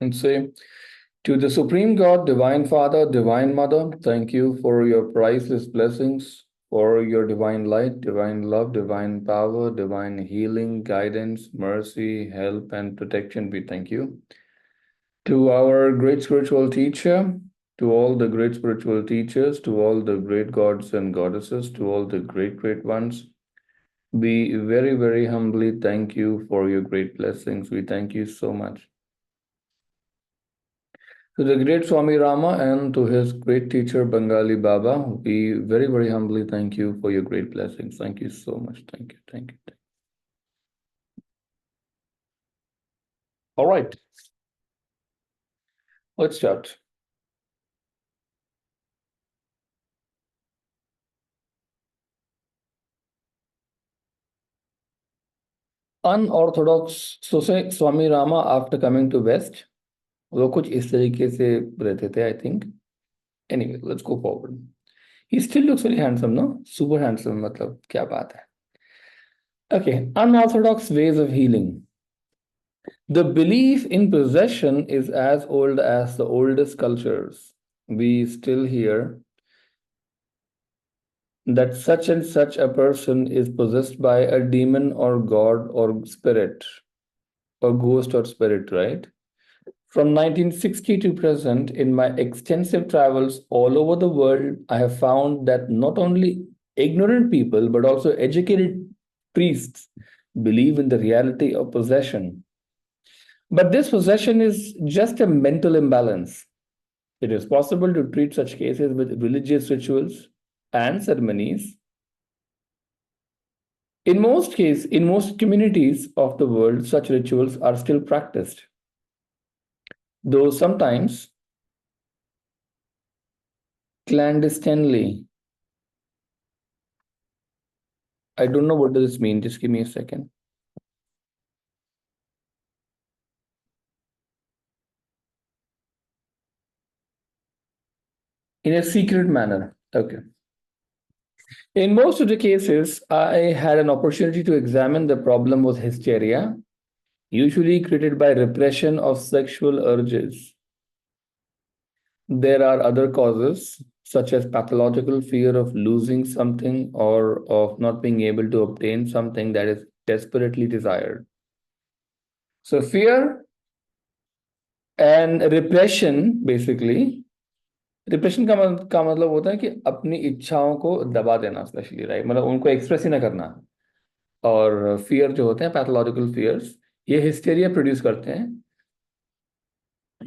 and say, to the Supreme God, Divine Father, Divine Mother, thank you for your priceless blessings, for your divine light, divine love, divine power, divine healing, guidance, mercy, help, and protection. We thank you. To our great spiritual teacher, to all the great spiritual teachers, to all the great gods and goddesses, to all the great ones, we very, very humbly thank you for your great blessings. We thank you so much. To the great Swami Rama and to his great teacher Bengali Baba, we very, very humbly thank you for your great blessings. Thank you so much. Thank you. Thank you. All right, let's start. Unorthodox. So say Swami Rama after coming to West, वो कुछ इस तरीके से रहते थे, I think. Anyway, let's go forward. He still looks very handsome, no? Super handsome, मतलब क्या बात है. Okay, unorthodox ways of healing. The belief in possession is as old as the oldest cultures. We still hear that such and such a person is possessed by a demon or god or spirit, or ghost or spirit, right? From 1960 to present, in my extensive travels all over the world, I have found that not only ignorant people, but also educated priests believe in the reality of possession. But this possession is just a mental imbalance. It is possible to treat such cases with religious rituals and ceremonies. In most communities of the world, such rituals are still practiced, though sometimes clandestinely. I don't know what does this mean. Just give me a second. In a secret manner. Okay. In most of the cases, I had an opportunity to examine the problem with hysteria, usually created by repression of sexual urges. There are other causes, such as pathological fear of losing something or of not being able to obtain something that is desperately desired. So, fear and repression, basically, repression का मतलब होता है कि अपनी इच्छाओं को दबा देना, स्पेशली राइट, मतलब उनको एक्सप्रेस ही ना करना. और फियर जो होते हैं, पैथोलॉजिकल फियर्स, ये हिस्टेरिया प्रोड्यूस करते हैं.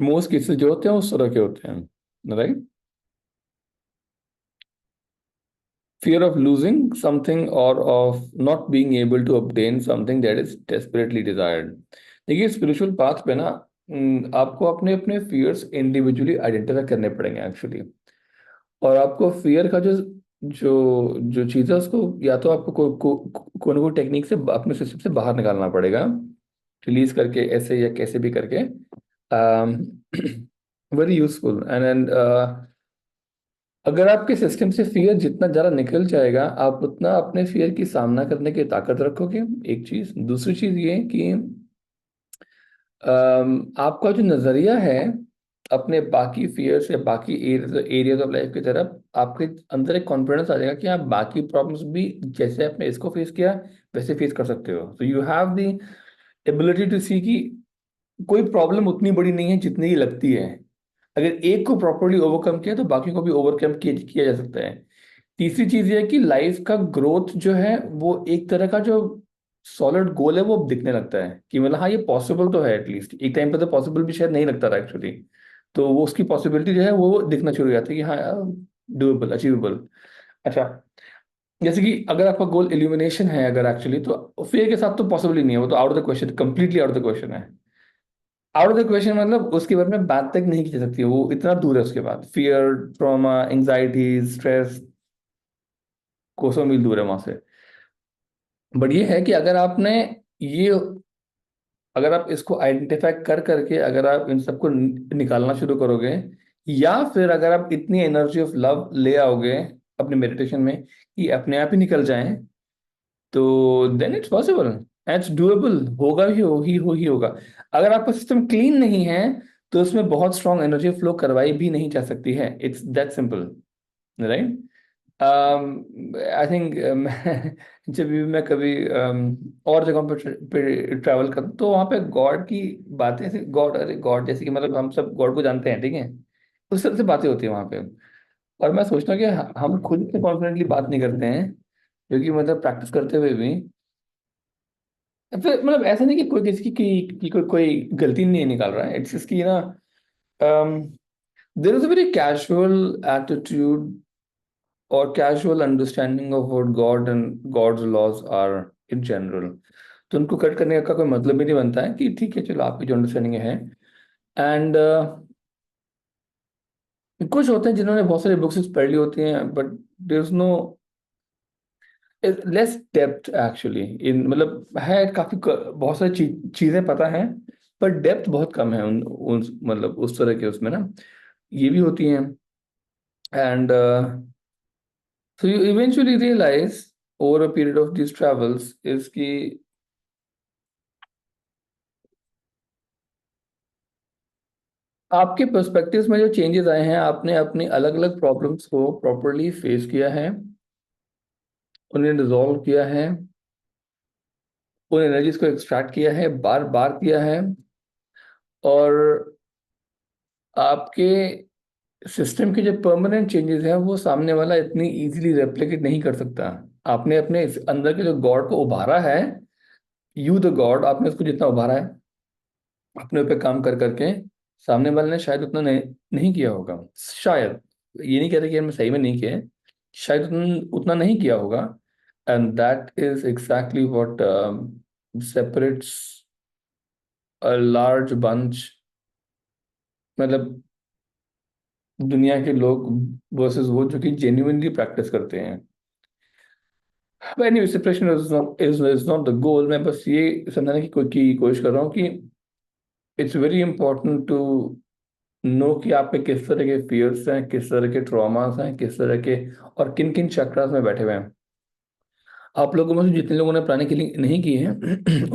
मोस्ट केसेस जो होते हैं उस तरह के होते हैं, right. Fear of losing something or of not being able to obtain something that is desperately desired. देखिए, स्पिरिचुअल पाथ पे ना आपको अपने अपने फियर्स इंडिविजुअली आइडेंटिफाई करने पड़ेंगे एक्चुअली. और आपको फियर का जो जो जो चीज़ है उसको या तो आपको कोई ना कोई टेक्निक से अपने सिस्टम से बाहर निकालना पड़ेगा, रिलीज करके ऐसे या कैसे भी करके. Very useful. एंड अगर आपके सिस्टम से फियर जितना ज़्यादा निकल जाएगा, आप उतना अपने फियर की सामना करने की ताकत रखोगे. एक चीज़. दूसरी चीज़ ये कि आपका जो नज़रिया है अपने बाकी फियर्स या बाकी एरियाज ऑफ लाइफ की तरफ, आपके अंदर एक कॉन्फिडेंस आ जाएगा कि आप बाकी प्रॉब्लम्स भी जैसे आपने इसको फेस किया वैसे फेस कर सकते हो. तो you have the ability to see कि कोई प्रॉब्लम उतनी बड़ी नहीं है जितनी ही लगती है. अगर एक को प्रॉपरली ओवरकम किया तो बाकी को भी ओवरकम किया जा सकता है. तीसरी चीज ये है कि लाइफ का ग्रोथ जो है वो एक तरह का जो सॉलिड गोल है वो दिखने लगता है कि मतलब हाँ ये पॉसिबल तो है. एटलीस्ट एक टाइम पे तो पॉसिबल भी शायद नहीं लगता था एक्चुअली. तो वो उसकी पॉसिबिलिटी जो है वो दिखना शुरू हो जाती है कि हाँ डूएबल, अचीवेबल. अच्छा, जैसे कि अगर आपका गोल इल्यूमिनेशन है अगर एक्चुअली, तो फियर के साथ तो पॉसिबल ही नहीं है. वो तो out of the question, completely out of the question है. आउट ऑफ द क्वेश्चन मतलब उसके बारे में बात तक नहीं की जा सकती है, वो इतना दूर है. उसके बाद फियर, ट्रॉमा, एंग्जाइटी, स्ट्रेस कोसों मील दूर है वहां से. बट ये है कि ये अगर आप इसको आइडेंटिफाई कर करके अगर आप इन सबको निकालना शुरू करोगे, या फिर अगर आप इतनी एनर्जी ऑफ लव ले आओगे अपने मेडिटेशन में कि अपने आप ही निकल जाएं, तो then it's possible. It's doable. होगा ही होगा. अगर आपका सिस्टम क्लीन नहीं है तो उसमें बहुत स्ट्रॉन्ग एनर्जी फ्लो करवाई भी नहीं जा सकती है, it's that simple, right. I think जब भी मैं कभी और जगहों पे ट्रैवल करता हूँ, तो वहाँ पे गॉड की बातें ऐसे, गॉड, अरे गॉड जैसे कि मतलब हम सब गॉड को जानते हैं, ठीक है, उस तरह से बातें होती है वहाँ पे। और मैं सोचता हूँ कि हम खुद से कॉन्फिडेंटली बात नहीं करते हैं, क्योंकि मतलब प्रैक्टिस करते हुए भी फिर मतलब ऐसा नहीं कि कोई किसी की कोई गलती नहीं निकाल रहा है, इट्स जस्ट कि ना there is a very casual attitude or casual understanding of what God and God's laws are in general। तो उनको कट करने का कोई मतलब ही नहीं बनता है कि ठीक है चलो आपकी जो अंडरस्टैंडिंग है। एंड कुछ होते हैं जिन्होंने बहुत सारी बुक्स पढ़ ली होती हैं, but there is no less depth actually in, मतलब है काफी बहुत सारी चीजें पता है, पर डेप्थ बहुत कम है उन मतलब उस तरह के उसमें ना, ये भी होती हैं। And so you eventually realize over a period of these travels is कि आपके पर्सपेक्टिव्स में जो चेंजेस आए हैं, आपने अपनी अलग अलग प्रॉब्लम्स को प्रॉपरली फेस किया है, उन्हें रिजॉल्व किया है, उन एनर्जीज को एक्सट्रैक्ट किया है, बार बार किया है, और आपके सिस्टम के जो परमानेंट चेंजेस हैं वो सामने वाला इतनी इजीली रेप्लिकेट नहीं कर सकता। आपने अपने अंदर के जो गॉड को उभारा है, यू द गॉड, आपने उसको जितना उभारा है अपने ऊपर काम कर करके, सामने वाले ने शायद उतना नहीं किया होगा, शायद, ये नहीं कह रहे कि हमने सही में नहीं किया है, शायद उतना नहीं किया होगा। And that is exactly what separates a large bunch, मतलब दुनिया के लोग वर्सेस वो जो कि जेन्युइनली प्रैक्टिस करते हैं। Anyway, separation is not the goal. मैं बस ये समझाने की कोशिश कर रहा हूँ कि it's very important to know कि आप पे किस तरह के फियर्स हैं, किस तरह के ट्रॉमास हैं, किस तरह के और किन किन चक्रास में बैठे हुए हैं। आप लोगों में से जितने लोगों ने प्राणिक हीलिंग नहीं की है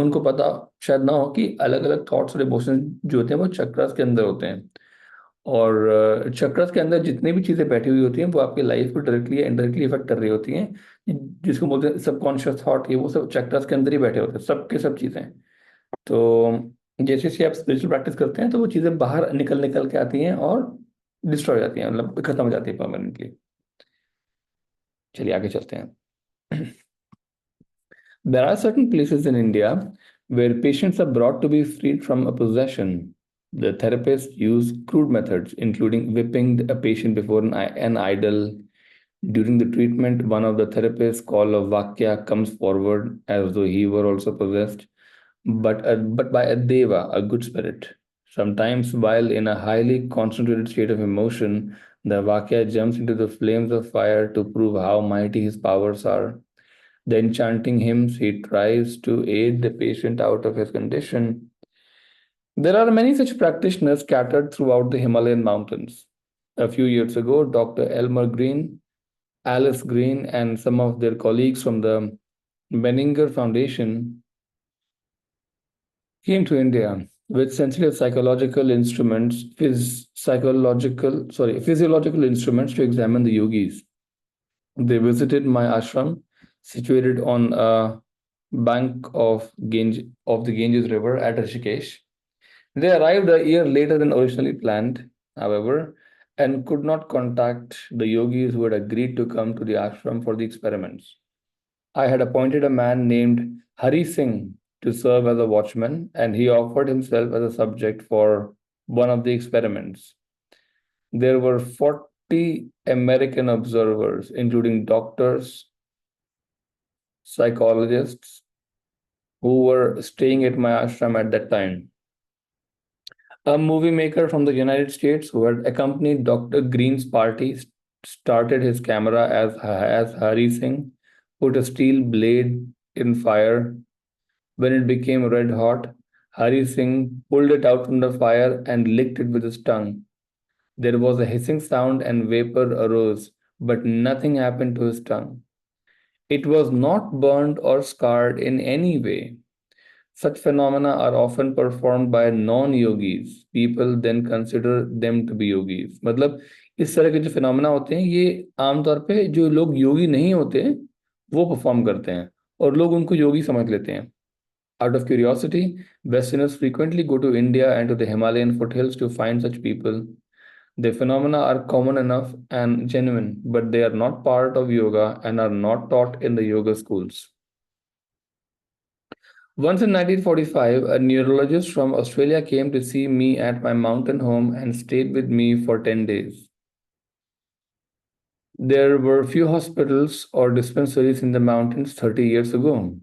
उनको पता शायद ना हो कि अलग अलग थॉट्स और इमोशंस जो होते हैं वो चक्रास के अंदर होते हैं। और चक्रास के अंदर जितनी भी चीजें बैठी हुई होती हैं वो आपकी लाइफ को डायरेक्टली या इनडायरेक्टली इफेक्ट कर रही होती हैं, जिसको बोलते हैं सबकॉन्शियस थॉट, ये वो सब चक्रास के अंदर ही बैठे होते हैं, सब के सब चीजें। तो जैसे जैसे आप स्पिरिचुअल प्रैक्टिस करते हैं तो वो चीजें बाहर निकल निकल के आती हैं और डिस्ट्रॉय हो जाती हैं, मतलब खत्म हो जाती है परमानेंटली। चलिए आगे चलते हैं। There are certain places in India where patients are brought to be freed from a possession. The therapists use crude methods, including whipping a patient before an idol. During the treatment, one of the therapists, called a Vakya, comes forward as though he were also possessed, but by a deva, a good spirit. Sometimes, while in a highly concentrated state of emotion, the Vakya jumps into the flames of fire to prove how mighty his powers are. Then, chanting hymns, he tries to aid the patient out of his condition. There are many such practitioners scattered throughout the Himalayan mountains. A few years ago, Dr. Elmer Green, Alice Green, and some of their colleagues from the Benninger Foundation came to India with sensitive psychological instruments, physiological instruments to examine the yogis. They visited my ashram, situated on a bank of the Ganges River at Rishikesh. They arrived a year later than originally planned, however, and could not contact the yogis who had agreed to come to the ashram for the experiments. I had appointed a man named Hari Singh to serve as a watchman, and he offered himself as a subject for one of the experiments. There were 40 American observers, including doctors, psychologists, who were staying at my ashram at that time. A movie maker from the United States who had accompanied Dr. Green's party started his camera as Hari Singh put a steel blade in fire. When it became red hot, Hari Singh pulled it out from the fire and licked it with his tongue. There was a hissing sound and vapor arose, but nothing happened to his tongue. It was not burned or scarred in any way. Such phenomena are often performed by non-yogis. People then consider them to be yogis. मतलब इस तरह के जो phenomena होते हैं ये आमतौर पे जो लोग योगी नहीं होते वो परफॉर्म करते हैं और लोग उनको योगी समझ लेते हैं. Out of curiosity, Westerners frequently go to India and to the Himalayan foothills to find such people. The phenomena are common enough and genuine, but they are not part of yoga and are not taught in the yoga schools. Once in 1945, a neurologist from Australia came to see me at my mountain home and stayed with me for 10 days. There were few hospitals or dispensaries in the mountains 30 years ago.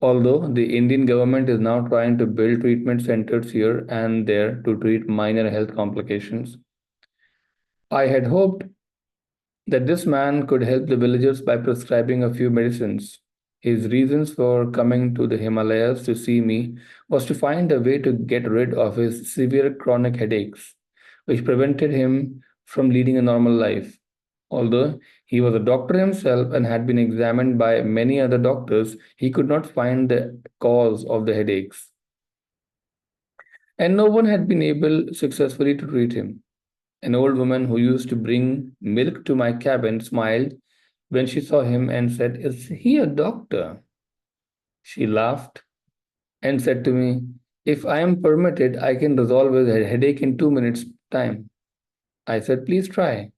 Although the Indian government is now trying to build treatment centers here and there to treat minor health complications, I had hoped that this man could help the villagers by prescribing a few medicines. His reasons for coming to the Himalayas to see me was to find a way to get rid of his severe chronic headaches, which prevented him from leading a normal life. Although he was a doctor himself and had been examined by many other doctors, he could not find the cause of the headaches. And no one had been able successfully to treat him. An old woman who used to bring milk to my cabin smiled when she saw him and said, "Is he a doctor?" She laughed and said to me, "If I am permitted, I can resolve his headache in 2 minutes' time." I said, "Please try."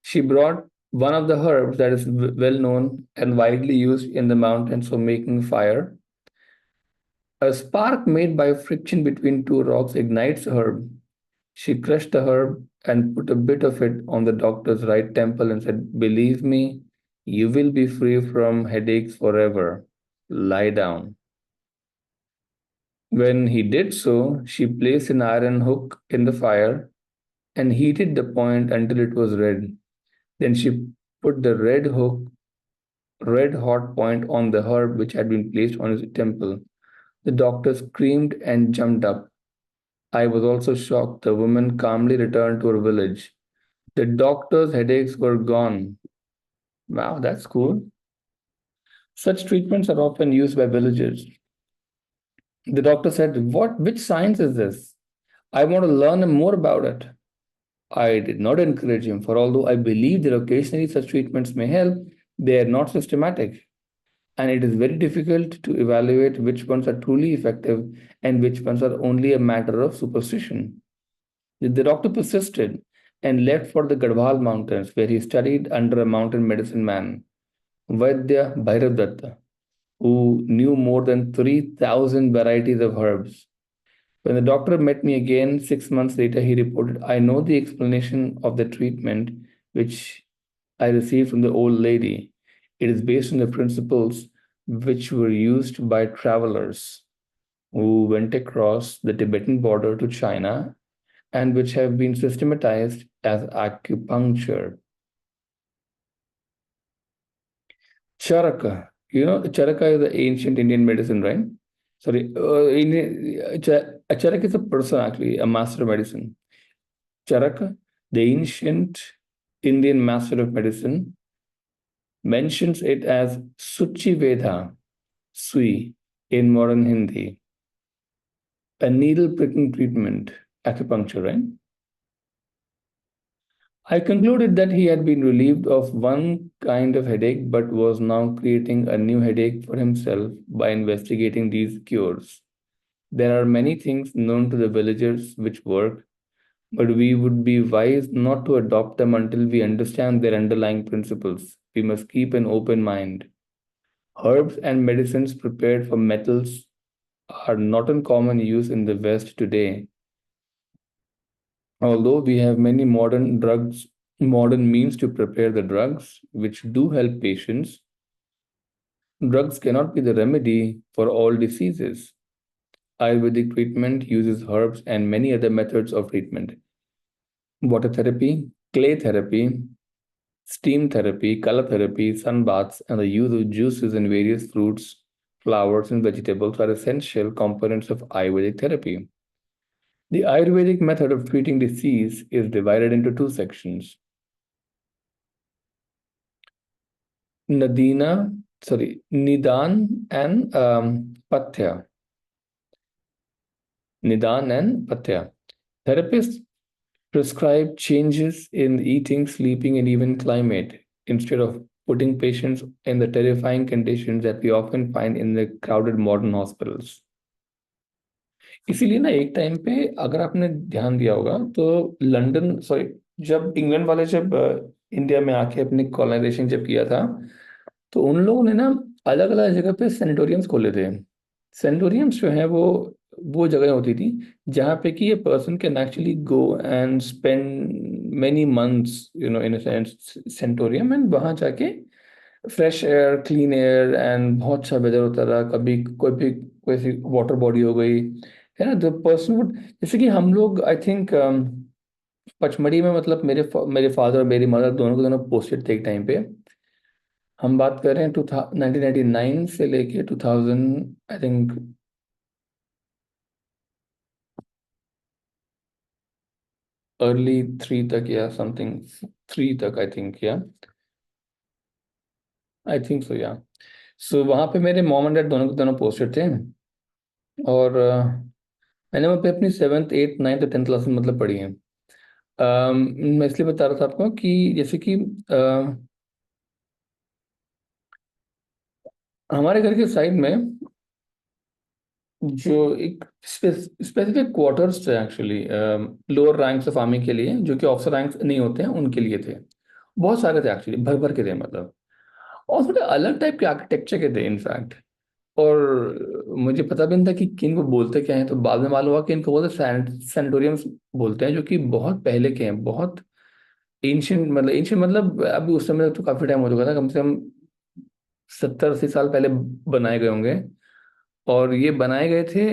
She brought one of the herbs that is well known and widely used in the mountains for making fire. A spark made by friction between two rocks ignites the herb. She crushed the herb and put a bit of it on the doctor's right temple and said, "Believe me, you will be free from headaches forever. Lie down." When he did so, she placed an iron hook in the fire and heated the point until it was red. Then she put the red hot point on the herb which had been placed on his temple. The doctor screamed and jumped up. I was also shocked. The woman calmly returned to her village. The doctor's headaches were gone. Wow, that's cool. Such treatments are often used by villagers. The doctor said, Which science is this? I want to learn more about it." I did not encourage him, for although I believe that occasionally such treatments may help, they are not systematic. And it is very difficult to evaluate which ones are truly effective and which ones are only a matter of superstition. The doctor persisted and left for the Garhwal Mountains, where he studied under a mountain medicine man, Vaidya Bhairavatta, who knew more than 3,000 varieties of herbs. When the doctor met me again 6 months later, he reported, "I know the explanation of the treatment which I received from the old lady. It is based on the principles which were used by travelers who went across the Tibetan border to China and which have been systematized as acupuncture." Charaka. Charaka is the ancient Indian medicine, right? Sorry, Charaka is a person actually, a master of medicine. Charaka, the ancient Indian master of medicine, mentions it as Suchi Veda, Sui, in modern Hindi, a needle pricking treatment, acupuncture, right? I concluded that he had been relieved of one kind of headache but was now creating a new headache for himself by investigating these cures. There are many things known to the villagers which work, but we would be wise not to adopt them until we understand their underlying principles. We must keep an open mind. Herbs and medicines prepared from metals are not in common use in the West today. Although we have many modern means to prepare the drugs, which do help patients, drugs cannot be the remedy for all diseases. Ayurvedic treatment uses herbs and many other methods of treatment. Water therapy, clay therapy, steam therapy, color therapy, sun baths, and the use of juices and various fruits, flowers, and vegetables are essential components of Ayurvedic therapy. The Ayurvedic method of treating disease is divided into two sections: Nadina sorry, निदान and पथ्य, निदान and पथ्य। Therapist prescribe changes in eating, sleeping, and even climate instead of putting patients in the terrifying conditions that we often find in the crowded modern hospitals. इसीलिए ना एक time पे अगर आपने ध्यान दिया होगा तो लंदन, सॉरी, जब इंग्लैंड वाले जब इंडिया में आके अपनी कॉलोनाइजेशन जब किया था, तो उन लोगों ने ना अलग अलग जगह पे सेनेटोरियम्स खोले थे। सेनेटोरियम्स जो है वो जगह होती थी जहाँ पे कि ये person can actually go and spend many months in sanatorium, and वहाँ जाके fresh air, clean air, and बहुत अच्छा वेदर होता रहा। कभी कोई भी कोई सी वाटर बॉडी हो गई है ना, द पर्सन वुड, जैसे कि हम लोग आई थिंक पचमढ़ी में, मतलब मेरे फादर और मेरी मदर दोनों के दोनों पोस्टेड थे एक टाइम पे। हम बात कर रहे हैं 1999 से लेके 2000 आई थिंक अर्ली थ्री तक या समथिंग, थ्री तक आई थिंक, या आई थिंक सो, या। सो वहाँ पे मेरे मॉम एंड डैड दोनों के दोनों पोस्टेड थे। और मैंने वहाँ पे अपनी सेवन्थ एट्थ नाइन्थ और टेंथ क्लास में मतलब पढ़ी है। मैं इसलिए बता रहा था आपको कि जैसे कि हमारे घर के साइड में जो एक स्पेसिफिक क्वार्टर्स थे actually, lower ranks of army के लिए, जो कि ऑफिसर रैंक्स नहीं होते हैं उनके लिए थे। बहुत सारे थे एक्चुअली, भर भर के थे मतलब। और थोड़े अलग टाइप के आर्किटेक्चर के थे इनफैक्ट। और मुझे पता भी नहीं था कि किन को बोलते क्या है, तो बाद में मालूम हुआ कि इनको बोलते सैनिटोरियम्स बोलते हैं, जो कि बहुत पहले के हैं, बहुत एंशियंट मतलब अभी उस समय तो काफी टाइम हो चुका था, कम से कम 70-80 साल पहले बनाए गए होंगे। और ये बनाए गए थे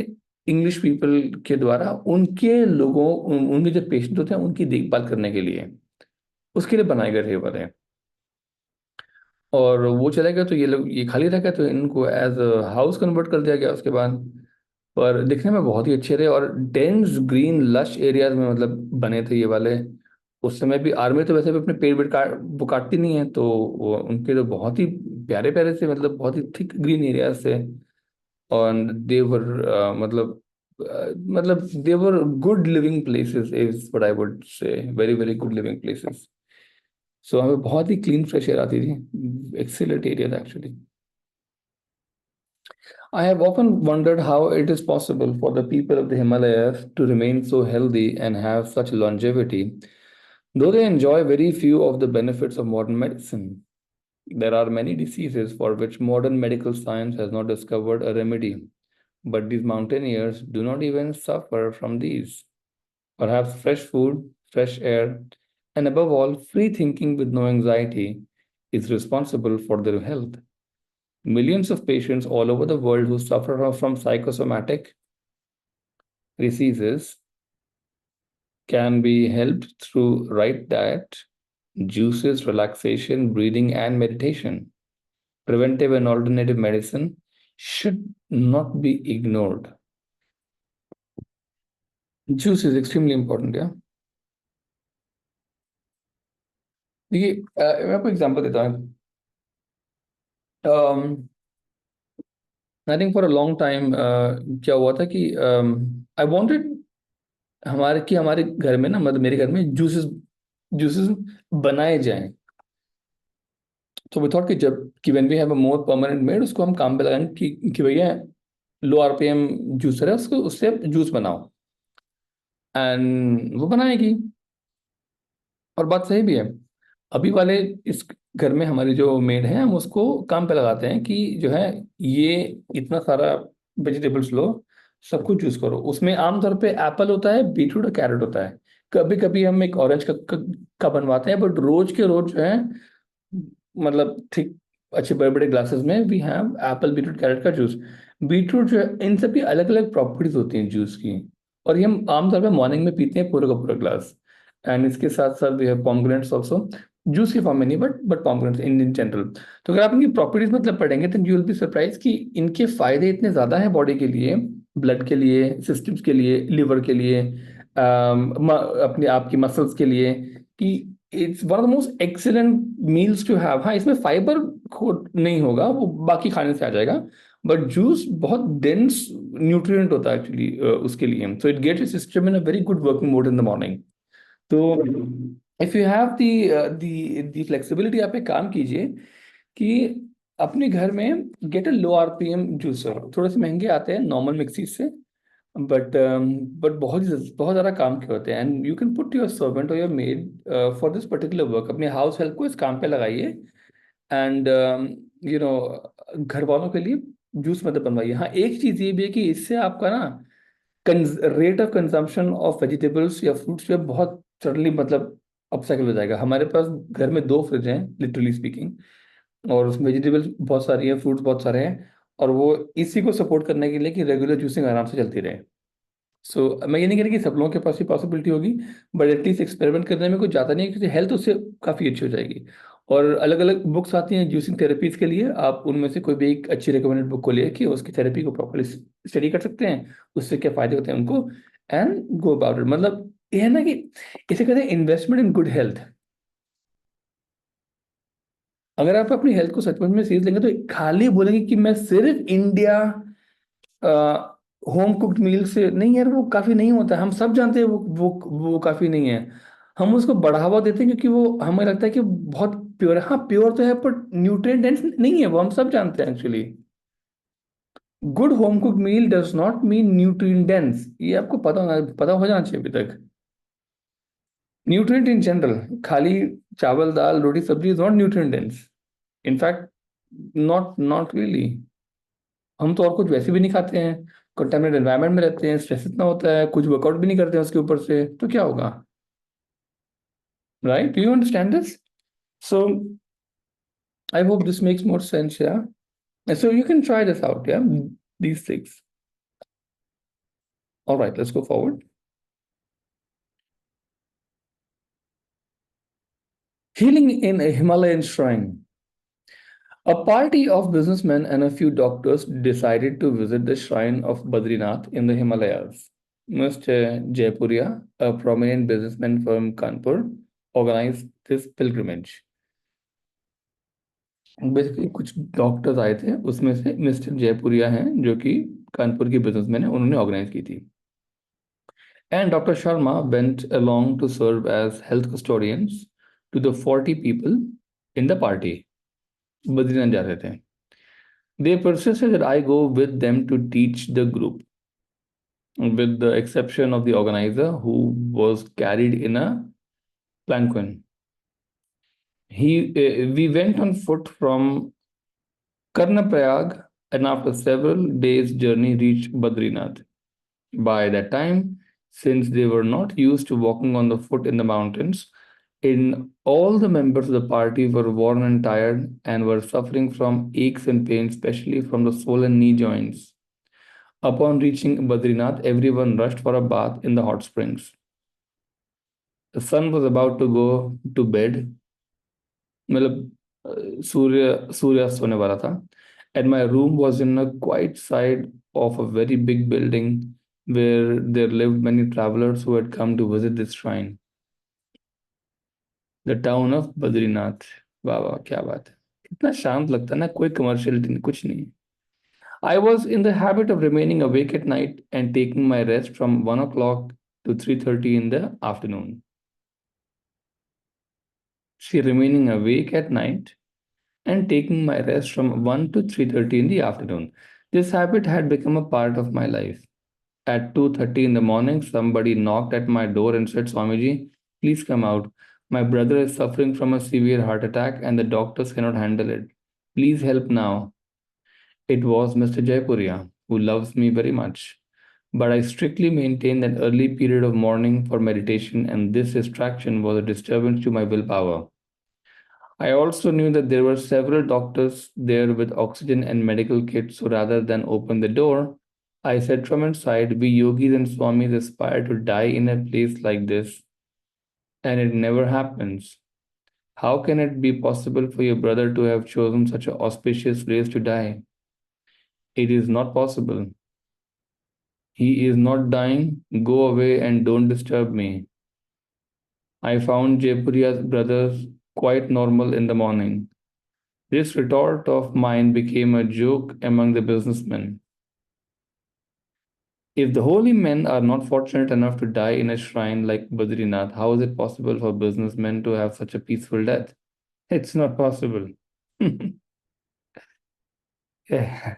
इंग्लिश पीपल के द्वारा, उनके लोगों उनके जो पेशेंट होते हैं उनकी देखभाल करने के लिए, उसके लिए बनाए गए थे ये वाले। और वो चले गए तो ये लोग, ये खाली रह गए, तो इनको एज हाउस कन्वर्ट कर दिया गया उसके बाद। पर दिखने में बहुत ही अच्छे थे और डेंस ग्रीन लश एरियाज में मतलब बने थे ये वाले। उस समय भी आर्मी तो वैसे भी अपने पेड़ वेड़ वो काटती नहीं है, तो वो उनके तो बहुत ही प्यारे प्यारे से, मतलब बहुत ही थिक ग्रीन एरियाज थे। और देवर मतलब there were good living places is what I would say, very very good living places. So हमें बहुत ही क्लीन फ्रेश एयर आती थी, एक्सीलेंट एरिया था actually. I have often wondered how it is possible for the people of the Himalayas to remain so healthy and have such longevity, though they enjoy very few of the benefits of modern medicine. There are many diseases for which modern medical science has not discovered a remedy, but these mountaineers do not even suffer from these. Perhaps fresh food, fresh air, and above all, free thinking with no anxiety is responsible for their health. Millions of patients all over the world who suffer from psychosomatic diseases can be helped through right diet, juices, relaxation, breathing, and meditation. Preventive and alternative medicine should not be ignored. Juice is extremely important, yeah. देखिए, मैं आपको example देता हूँ। I think for a long time क्या हुआ था कि I wanted हमारे घर में ना, मतलब मेरे घर में जूसेस जूसेस बनाए जाएं। तो वी थॉट कि जब कि when we have a more permanent made, उसको हम काम पे लगाएंगे कि भैया लो आरपीएम जूसर है, उसको उससे जूस बनाओ, एंड वो बनाएगी। और बात सही भी है। अभी वाले इस घर में हमारी जो मेड है, हम उसको काम पे लगाते हैं कि जो है ये इतना सारा वेजिटेबल्स लो, सब कुछ चूज करो। उसमें आमतौर पे एप्पल होता है, बीटरूट और कैरेट होता है। कभी कभी हम एक ऑरेंज का बनवाते हैं, बट रोज के रोज जो है, मतलब ठीक अच्छे बड़े बड़े ग्लासेस में we have apple beetroot carrot का जूस। बीटरूट जो है, इन सब की अलग अलग प्रॉपर्टीज होती हैं जूस की। और ये हम आमतौर पे मॉर्निंग में पीते हैं पूरा का पूरा ग्लास। एंड इसके साथ साथ वी हैव पॉमग्रेनेट्स ऑल्सो, जूस की फॉर्म में नहीं, बट पॉमग्रेनेट्स इन जनरल। तो अगर आप इनकी प्रॉपर्टीज मतलब पढ़ेंगे तो यू विल बी सरप्राइज कि इनके फायदे इतने ज्यादा हैं बॉडी के लिए, ब्लड के लिए, सिस्टम्स के लिए, लिवर के लिए, अपने आपकी मसल्स के लिए, कि it's one of the most excellent meals to have. हाँ, इसमें फाइबर नहीं होगा, वो बाकी खाने से आ जाएगा, बट जूस बहुत डेंस न्यूट्रिएंट होता है एक्चुअली उसके लिए, so it gets system in a very good working mode in the morning. तो if you have the flexibility, आप एक काम कीजिए कि अपने घर में get a low RPM juicer. थोड़े से महंगे आते हैं नॉर्मल मिक्सी से, बट बहुत ज़्यादा काम के होते हैं, and you can put your servant और your maid for this particular work. अपने हाउस हेल्प को इस काम पे लगाइए, एंड यू नो घर वालों के लिए जूस मतलब बनवाइए। हाँ, एक चीज़ ये भी है कि इससे आपका ना rate of consumption of vegetables या फ्रूट्स जो है बहुत सडनली मतलब अपसाइकिल हो जाएगा। हमारे पास घर में 2 फ्रिज हैं लिटरली स्पीकिंग, और उसमें वेजिटेबल्स बहुत सारी हैं, फ्रूट्स बहुत सारे हैं, और वो इसी को सपोर्ट करने के लिए कि रेगुलर जूसिंग आराम से चलती रहे। मैं ये नहीं कह रही कि सब लोगों के पास ही पॉसिबिलिटी होगी, बट एटलीस्ट एक्सपेरिमेंट करने में कुछ जाता नहीं है, क्योंकि हेल्थ उससे काफ़ी अच्छी हो जाएगी। और अलग अलग बुक्स आती हैं जूसिंग थेरेपीज के लिए, आप उनमें से कोई भी एक अच्छी रिकमेंडेड बुक को लेके उसकी थेरेपी को प्रॉपरली स्टडी कर सकते हैं, उससे क्या फायदे होते हैं उनको, एंड गो अबाउट इट। मतलब ये है ना कि इसे कहते हैं इन्वेस्टमेंट इन गुड हेल्थ। अगर आप अपनी हेल्थ को सचमुच में सीरियस लेंगे, तो खाली बोलेंगे कि मैं सिर्फ इंडिया होम कुक्ड मील से नहीं, यार वो काफी नहीं होता है। हम सब जानते हैं वो काफी नहीं है। हम उसको बढ़ावा देते हैं क्योंकि वो हमें लगता है कि बहुत प्योर है। हाँ, प्योर तो है, पर न्यूट्रिएंट डेंस नहीं है, वो हम सब जानते हैं actually. Good home cooked meal does not mean nutrient dense, ये आपको पता हो जाना चाहिए अभी तक। न्यूट्रिएंट इन जनरल, खाली चावल दाल रोटी सब्जी is not nutrient dense, in fact not not really. हम तो और कुछ वैसे भी नहीं खाते हैं, कंटेमिनेटेड एनवायरनमेंट में रहते हैं, स्ट्रेस इतना होता है, कुछ वर्कआउट भी नहीं करते हैं उसके ऊपर से, तो क्या होगा? Right, do you understand this? So I hope this makes more sense, या so you can try this out, या these things. All right, let's go forward. Healing in a Himalayan shrine. A party of businessmen and a few doctors decided to visit the shrine of Badrinath in the Himalayas. Mr. Jaipuria, a prominent businessman from Kanpur, organized this pilgrimage. Basically कुछ doctors आए थे, उसमें से mister Jaipuria हैं जो कि कानपुर की businessman है, उन्होंने ऑर्गेनाइज की थी। And doctor Sharma went along to serve as health custodians to the 40 people in the party. Badrinath जा रहे थे। They persisted that I go with them to teach the group, with the exception of the organizer who was carried in a palanquin. We went on foot from Karnaprayag, and after several days' journey reached Badrinath. By that time, since they were not used to walking on the foot in the mountains, in all the members of the party were worn and tired and were suffering from aches and pains, especially from the swollen knee joints. Upon reaching Badrinath, everyone rushed for a bath in the hot springs. The sun was about to go to bed, मतलब सूर्यास्त होने वाला था, and my room was in a quiet side of a very big building where there lived many travelers who had come to visit this shrine, the town of Badrinath. वाह वाह, क्या बात है! कितना शांत लगता है ना, कोई कमर्शियलिटी नहीं, कुछ नहीं। I was in the habit of remaining awake at night and taking my rest from 1 o'clock to 3:30 in the afternoon. She remaining awake at night and taking my rest from 1 to 3:30 in the afternoon. This habit had become a part of my life. At 2:30 in the morning, somebody knocked at my door and said, Swamiji, please come out. My brother is suffering from a severe heart attack and the doctors cannot handle it. Please help now. It was Mr. Jaipuria, who loves me very much. But I strictly maintained an early period of morning for meditation, and this distraction was a disturbance to my willpower. I also knew that there were several doctors there with oxygen and medical kits, so rather than open the door, I said from inside, we yogis and swamis aspire to die in a place like this, and it never happens. How can it be possible for your brother to have chosen such an auspicious place to die? It is not possible. He is not dying. Go away and don't disturb me. I found Jaipuria's brothers quite normal in the morning. This retort of mine became a joke among the businessmen. If the holy men are not fortunate enough to die in a shrine like Badrinath, how is it possible for businessmen to have such a peaceful death? It's not possible. Yeah.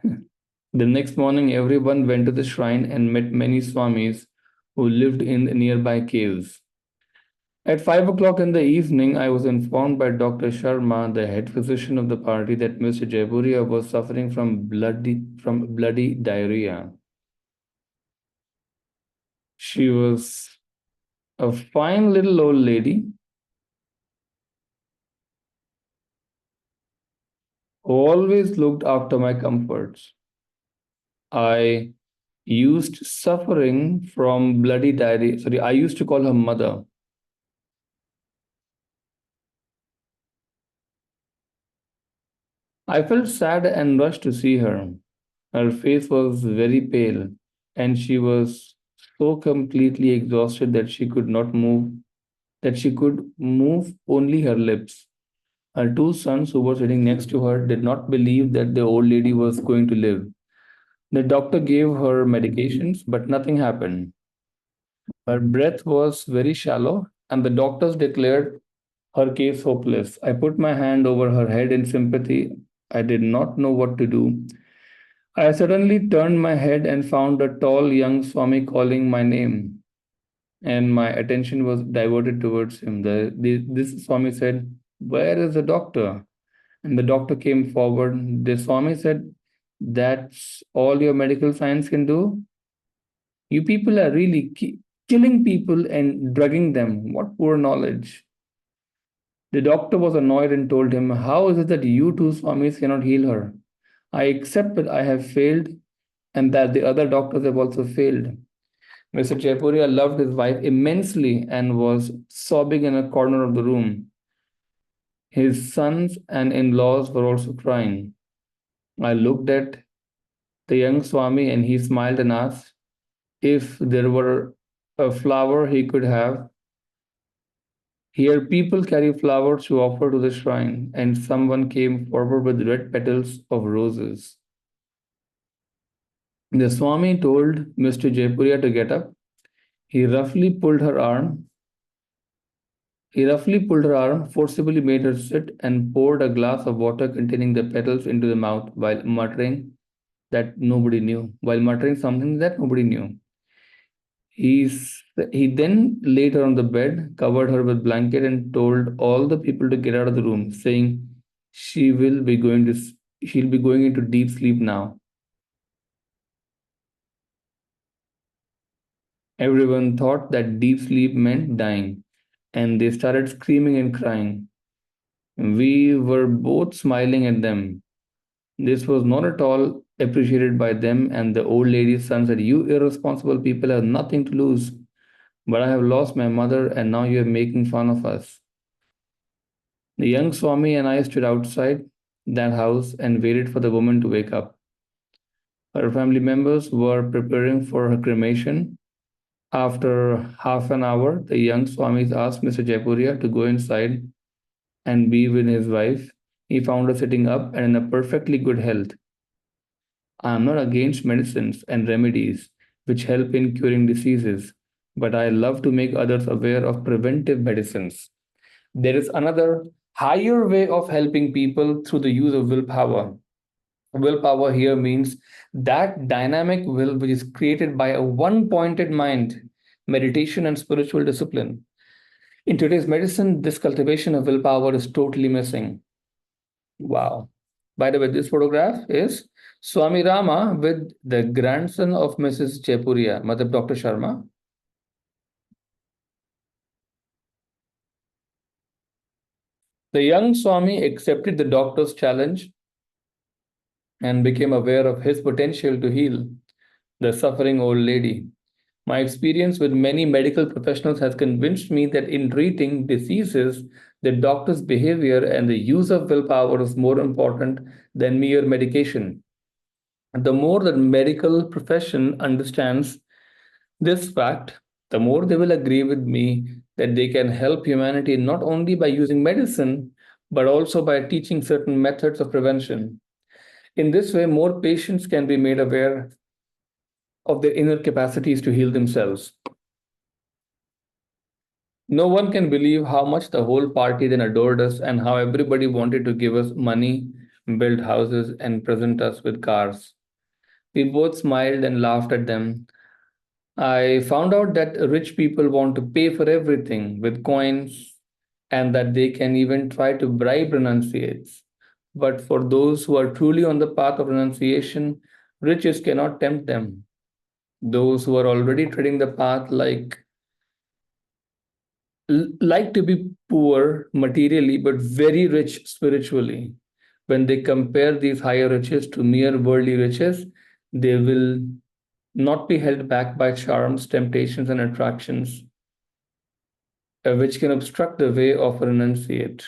The next morning, everyone went to the shrine and met many swamis who lived in the nearby caves. At 5 o'clock in the evening, I was informed by Dr. Sharma, the head physician of the party, that Mr. Jaipuria was suffering from bloody diarrhea. She was a fine little old lady who always looked after my comforts. I used suffering from bloody diarrhea. Sorry, I used to call her mother. I felt sad and rushed to see her. Her face was very pale, and she was so completely exhausted that she could move only her lips. Her two sons, who were sitting next to her, did not believe that the old lady was going to live. The doctor gave her medications, but nothing happened. Her breath was very shallow, and the doctors declared her case hopeless. I put my hand over her head in sympathy. I did not know what to do. I suddenly turned my head and found a tall young Swami calling my name, and my attention was diverted towards him. This Swami said, "Where is the doctor?" And the doctor came forward. The Swami said, "That's all your medical science can do? You people are really killing people and drugging them. What poor knowledge." The doctor was annoyed and told him, "How is it that you two Swamis cannot heal her? I accept that I have failed and that the other doctors have also failed." Mr. Jaipuria loved his wife immensely and was sobbing in a corner of the room. His sons and in laws were also crying. I looked at the young Swami and he smiled and asked if there were a flower he could have. Here, people carry flowers to offer to the shrine, and someone came forward with red petals of roses. The Swami told Mr. Jaipuria to get up. He roughly pulled her arm. He roughly pulled her arm, forcibly made her sit, and poured a glass of water containing the petals into the mouth while muttering something that nobody knew. He then laid her on the bed, covered her with blanket, and told all the people to get out of the room, saying she will be going to she'll be going into deep sleep now. Everyone thought that deep sleep meant dying, and they started screaming and crying. We were both smiling at them. This was not at all appreciated by them, and the old lady's son said, "You irresponsible people have nothing to lose. But I have lost my mother, and now you are making fun of us." The young Swami and I stood outside that house and waited for the woman to wake up. Her family members were preparing for her cremation. After half an hour, the young Swamis asked Mr. Jaipuria to go inside and be with his wife. He found her sitting up and in a perfectly good health. I am not against medicines and remedies which help in curing diseases, but I love to make others aware of preventive medicines. There is another higher way of helping people through the use of willpower. Willpower here means that dynamic will which is created by a one pointed mind, meditation, and spiritual discipline. In today's medicine, this cultivation of willpower is totally missing. Wow. By the way, this photograph is Swami Rama with the grandson of Mrs. Jaipuria, Mother Dr. Sharma. The young Swami accepted the doctor's challenge and became aware of his potential to heal the suffering old lady. My experience with many medical professionals has convinced me that in treating diseases, the doctor's behavior and the use of willpower is more important than mere medication. The more the medical profession understands this fact, the more they will agree with me that they can help humanity not only by using medicine, but also by teaching certain methods of prevention. In this way, more patients can be made aware of their inner capacities to heal themselves. No one can believe how much the whole party then adored us and how everybody wanted to give us money, build houses, and present us with cars. We both smiled and laughed at them. I found out that rich people want to pay for everything with coins and that they can even try to bribe renunciates. But for those who are truly on the path of renunciation, riches cannot tempt them. Those who are already treading the path like to be poor materially but very rich spiritually. When they compare these higher riches to mere worldly riches, they will not be held back by charms, temptations, and attractions, which can obstruct the way of a renunciate.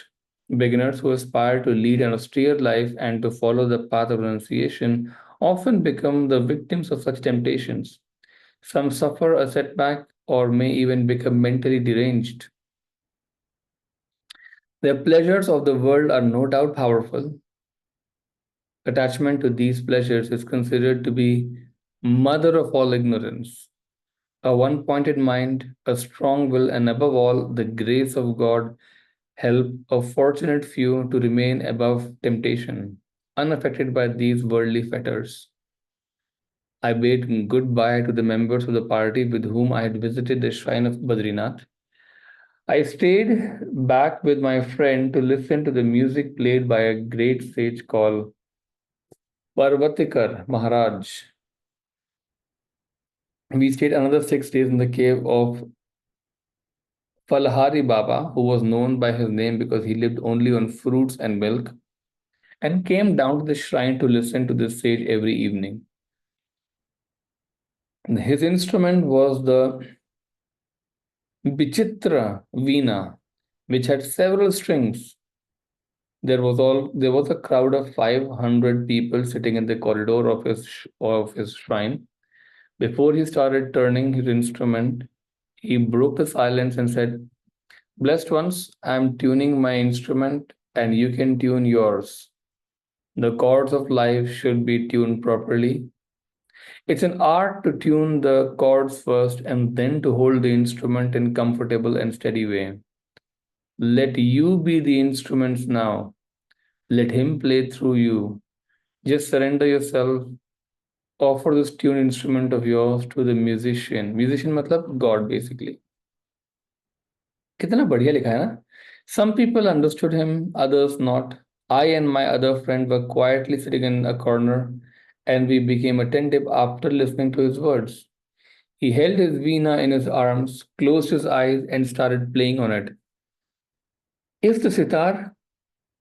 Beginners who aspire to lead an austere life and to follow the path of renunciation often become the victims of such temptations. Some suffer a setback or may even become mentally deranged. The pleasures of the world are no doubt powerful. Attachment to these pleasures is considered to be mother of all ignorance. A one pointed mind, a strong will, and above all, the grace of God help a fortunate few to remain above temptation, unaffected by these worldly fetters. I bade goodbye to the members of the party with whom I had visited the shrine of Badrinath. I stayed back with my friend to listen to the music played by a great sage called Parvatikar Maharaj. We stayed another 6 days in the cave of Falhari Baba, who was known by his name because he lived only on fruits and milk, and came down to the shrine to listen to this sage every evening. His instrument was the Bichitra Veena, which had several strings. There was a crowd of 500 people sitting in the corridor of his shrine. Before he started turning his instrument, he broke the silence and said, "Blessed ones, I am tuning my instrument and you can tune yours. The chords of life should be tuned properly. It's an art to tune the chords first and then to hold the instrument in comfortable and steady way. Let you be the instruments now. Let him play through you. Just surrender yourself. Offer this tuned instrument of yours to the musician. Musician मतलब God basically." कितना बढ़िया लिखा है ना? Some people understood him, others not. I and my other friend were quietly sitting in a corner, and we became attentive after listening to his words. He held his veena in his arms, closed his eyes, and started playing on it. If the sitar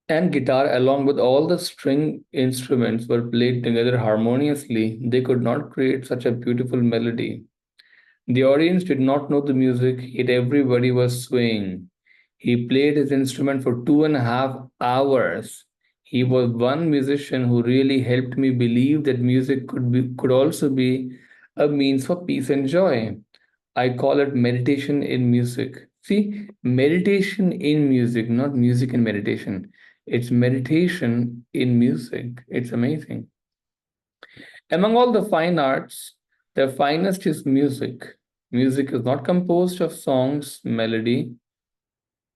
and guitar, along with all the string instruments, were played together harmoniously, they could not create such a beautiful melody. The audience did not know the music, yet everybody was swaying. He played his instrument for 2.5 hours. He was one musician who really helped me believe that music could also be a means for peace and joy. I call it meditation in music. See, meditation in music, not music in meditation. It's meditation in music. It's amazing. Among all the fine arts, the finest is music. Music is not composed of songs, melody,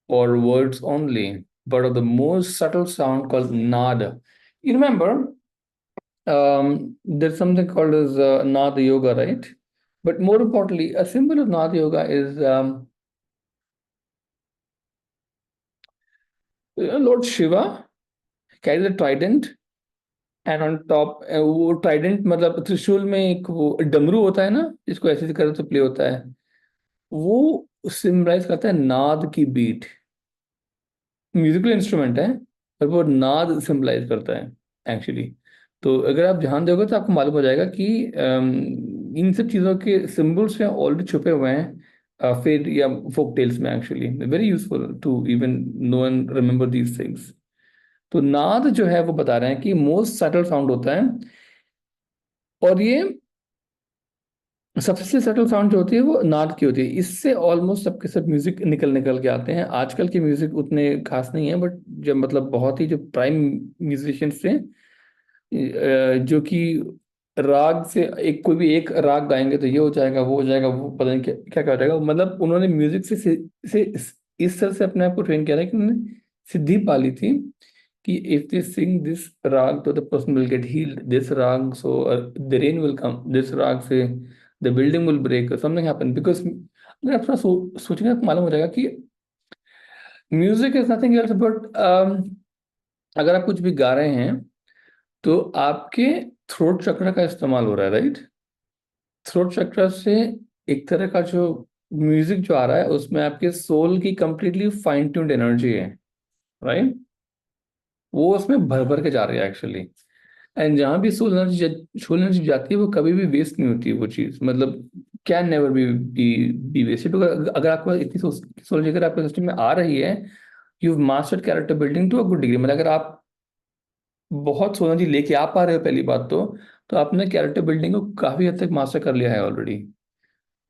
or words only, but of the most subtle sound called nada. You remember, there's something called as nada yoga, right? But more importantly, a symbol of nada yoga is Lord Shiva carries a trident, and on top वो trident मतलब त्रिशूल में एक वो डमरू होता है ना, जिसको ऐसे करे तो प्ले होता है, वो सिम्बलाइज करता है नाद की बीट. म्यूजिकल इंस्ट्रूमेंट है पर वो नाद सिंबलाइज करता है एक्चुअली. तो अगर आप ध्यान दोगे तो आपको मालूम हो जाएगा कि इन सब चीज़ों के सिंबल्स में ऑलरेडी छुपे हुए हैं फिर या फोक टेल्स में. Actually very useful to even know and remember these things. तो नाद जो है वो बता रहे हैं कि मोस्ट सटल साउंड होता है, और ये सबसे सटल साउंड जो होती है वो नाद की होती है, इससे ऑलमोस्ट सबके सब म्यूजिक निकल निकल के आते हैं। आजकल के म्यूजिक उतने खास नहीं है, बट जब मतलब बहुत ही जो प्राइम म्यूजिशियंस थे, जो कि राग से एक कोई भी एक राग गाएंगे तो ये हो जाएगा, वो हो जाएगा, वो पता नहीं क्या क्या क्या हो जाएगा, मतलब उन्होंने म्यूजिक से इस तरह से अपने आप को ट्रेन किया था कि उन्होंने सिद्धि पा ली थी कि if they Singh this raga तो the person will get healed, this raga so the rain will come, this raga से the building will break, something happen, because अगर आप थोड़ा सोचेंगे तो मालूम हो जाएगा कि music is nothing else but, अगर आप कुछ भी गा रहे हैं तो आपके थ्रोट चक्र का इस्तेमाल हो रहा है, राइट? थ्रोट चक्र से एक तरह का जो म्यूजिक जो आ रहा है उसमें आपके सोल की कंप्लीटली फाइन ट्यून्ड एनर्जी है, राइट? वो उसमें भर भर के जा रही है एक्चुअली। एंड जहाँ भी सोल एनर्जी जाती है वो कभी भी वेस्ट नहीं होती है वो चीज़, मतलब कैन नेवर बी वेस्टेड। अगर आपको इतनी सोल एनर्जी अगर आपके सिस्टम में आ रही है, you mastered character building to a good degree, मतलब अगर आप बहुत सोलह जी लेके आ पा रहे हो पहली बात तो आपने कैरेक्टर बिल्डिंग को काफी हद तक मास्टर कर लिया है ऑलरेडी।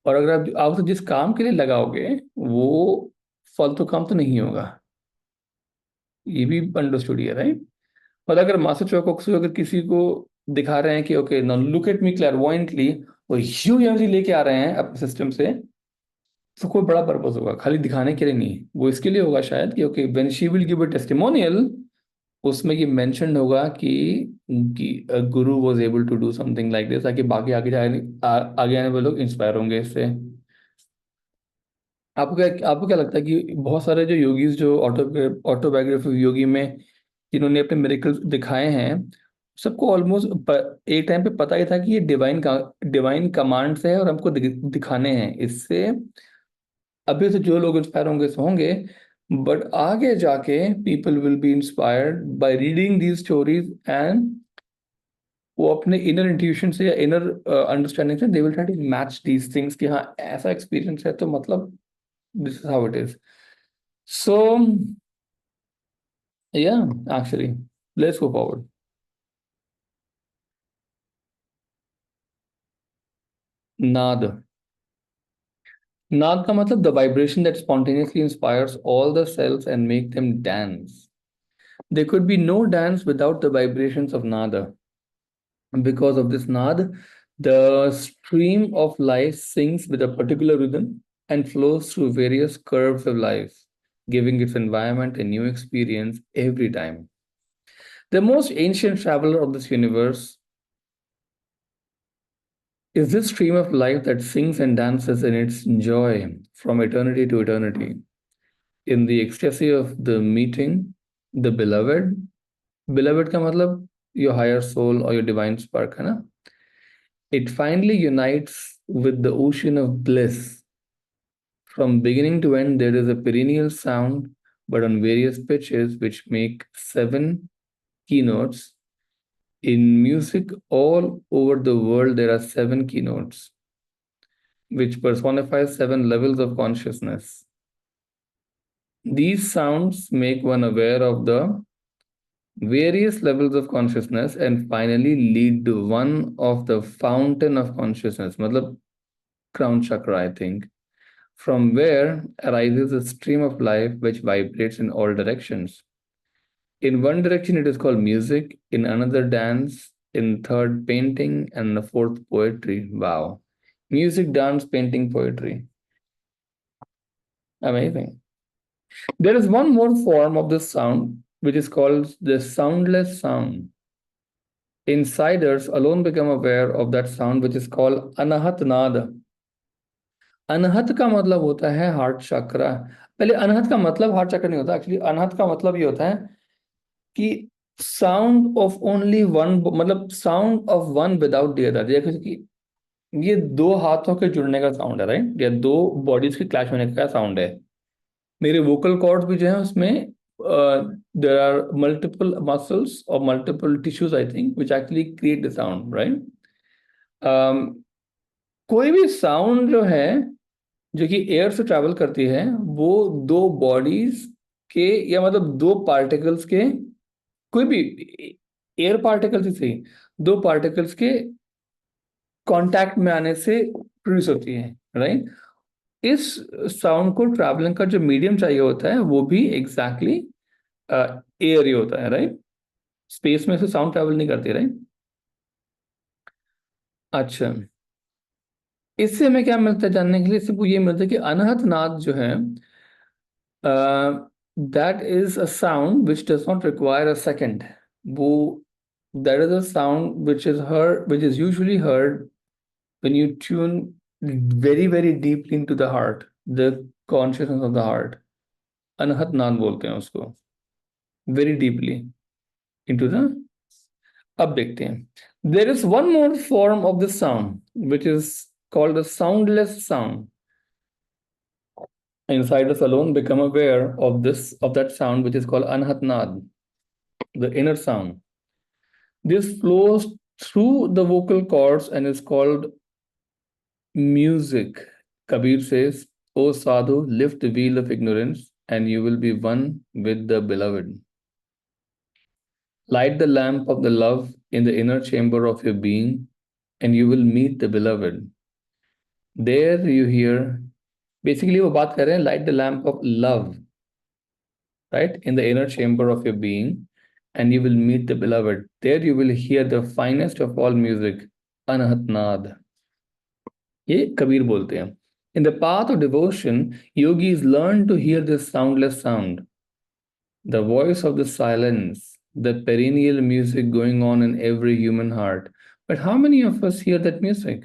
और अगर आप तो जिस काम के लिए लगाओगे वो फालतू काम तो नहीं होगा, ये भी अंडरस्टूड है, राइट? और अगर मास्टर चौक से अगर किसी को दिखा रहे हैं कि okay now look at me clairvoyantly, वो ह्यूज एनर्जी लेके आ रहे हैं अपने सिस्टम से, तो कोई बड़ा पर्पस होगा, खाली दिखाने के लिए नहीं, वो इसके लिए होगा शायद कि okay when she will give a testimonial, उसमें ये मेंशन होगा कि guru was able to do something like this, ताकि बाकी आगे आने वाले लोग इंस्पायर होंगे इससे। आपको क्या लगता है कि बहुत सारे जो योगीज जो ऑटोबायोग्राफी योगी में जिन्होंने अपने मिरेकल्स दिखाए हैं, सबको ऑलमोस्ट एक टाइम पे पता ही था कि ये डिवाइन कमांड्स है और हमको दिखाने हैं इससे। अभी से जो लोग इंस्पायर होंगे सो होंगे, बट आगे जाके people will be inspired by reading these stories, and वो अपने इनर इंट्यूशन से या इनर अंडरस्टैंडिंग से they will try to match these things कि हाँ ऐसा एक्सपीरियंस है तो मतलब this is how it is. So या एक्चुअली लेट्स गो फॉरवर्ड। नाद, नाद का मतलब the vibration that spontaneously inspires all the cells and make them dance. There could be no dance without the vibrations of nada. Because of this nad, the stream of life sings with a particular rhythm and flows through various curves of life, giving its environment a new experience every time. The most ancient traveler of this universe is this stream of life that sings and dances in its joy from eternity to eternity. In the ecstasy of the meeting, the beloved का मतलब your higher soul or your divine spark है ना, it finally unites with the ocean of bliss. From beginning to end, there is a perennial sound, but on various pitches, which make seven keynotes. In music all over the world, there are seven keynotes, which personify seven levels of consciousness. These sounds make one aware of the various levels of consciousness and finally lead to one of the fountain of consciousness, matlab crown chakra, I think, from where arises a stream of life which vibrates in all directions. In one direction, it is called music, in another, dance, in third, painting, and in the fourth, poetry. Wow. Music, dance, painting, poetry. Amazing. There is one more form of this sound, which is called the soundless sound. Insiders alone become aware of that sound, which is called anahat nada. Anahat का मतलब होता है heart चक्रा। पहले अनहत का मतलब heart चक्र नहीं होता, एक्चुअली अनहत का मतलब ये होता है कि साउंड ऑफ ओनली वन, मतलब sound of one without the other. देखो कि ये दो हाथों के जुड़ने का साउंड है, राइट, या दो बॉडीज के क्लैश होने का साउंड है। मेरे वोकल कॉर्ड्स भी जो है उसमें देयर आर मल्टीपल मसल्स और multiple tissues I think which actually create the sound, right? कोई भी साउंड जो है जो कि एयर से ट्रैवल करती है वो दो बॉडीज के या मतलब दो पार्टिकल्स के, कोई भी एयर पार्टिकल्स ही सही, दो पार्टिकल्स के कांटेक्ट में आने से प्रोड्यूस होती है, राइट। इस साउंड को ट्रैवलिंग का जो मीडियम चाहिए होता है वो भी एग्जैक्टली एयर ही होता है, राइट। स्पेस में से साउंड ट्रैवल नहीं करती, राइट। अच्छा, इससे हमें क्या मिलता है जानने के लिए? सिर्फ ये मिलता है कि अनहत नाद जो है, that is a sound which does not require a second. वो that is a sound which is usually heard when you tune very very deeply into the heart, the consciousness of the heart. Anahat नाद बोलते हैं उसको, very deeply into the। अब देखते हैं, there is one more form of this sound which is called the soundless sound. Insiders alone become aware of that sound which is called anhat nad, the inner sound. This flows through the vocal cords and is called music. Kabir says, O sadhu, lift the wheel of ignorance and you will be one with the beloved. Light the lamp of the love in the inner chamber of your being and you will meet the beloved. There you hear, basically वो बात कर रहे हैं, light the lamp of love, right, in the inner chamber of your being and you will meet the beloved. There you will hear the finest of all music, Anahat Naad. ये कबीर बोलते हैं। In the path of devotion, yogis learn to hear this soundless sound, the voice of the silence, the perennial music going on in every human heart. But how many of us hear that music?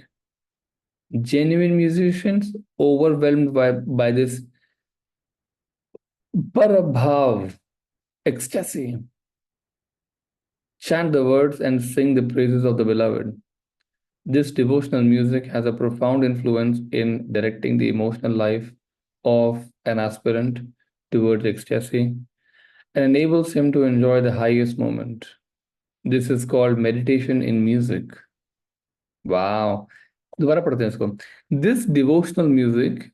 Genuine musicians overwhelmed by this parabhav, ecstasy, chant the words and sing the praises of the beloved. This devotional music has a profound influence in directing the emotional life of an aspirant towards ecstasy and enables him to enjoy the highest moment. This is called meditation in music. Wow. दोबारा पढ़ते हैं इसको. This devotional music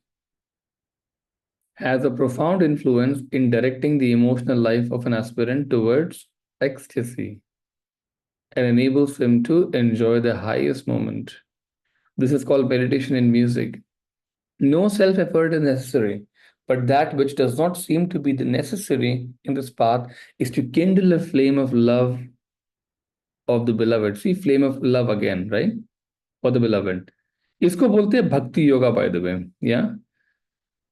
has a profound influence in directing the emotional life of an aspirant towards ecstasy and enables him to enjoy the highest moment. This is called meditation in music. No self-effort is necessary, but that which does not seem to be the necessary in this path is to kindle a flame of love of the beloved. See, flame of love again, right? For the beloved. इसको बोलते हैं भक्ति yoga, by the way. Yeah.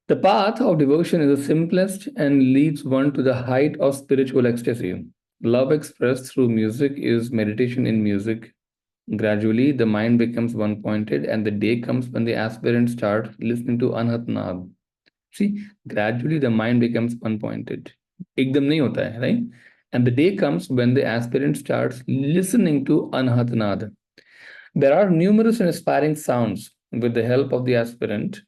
The path of devotion is the simplest and leads one to the height of spiritual ecstasy. Love expressed through music is meditation in music. Gradually, the mind becomes one-pointed, and the day comes when the aspirant starts listening to Anhat Naad. See, gradually the mind becomes one-pointed. एकदम नहीं होता है, right? And the day comes when the aspirant starts listening to Anhat Naad. There are numerous and inspiring sounds with the help of the aspirant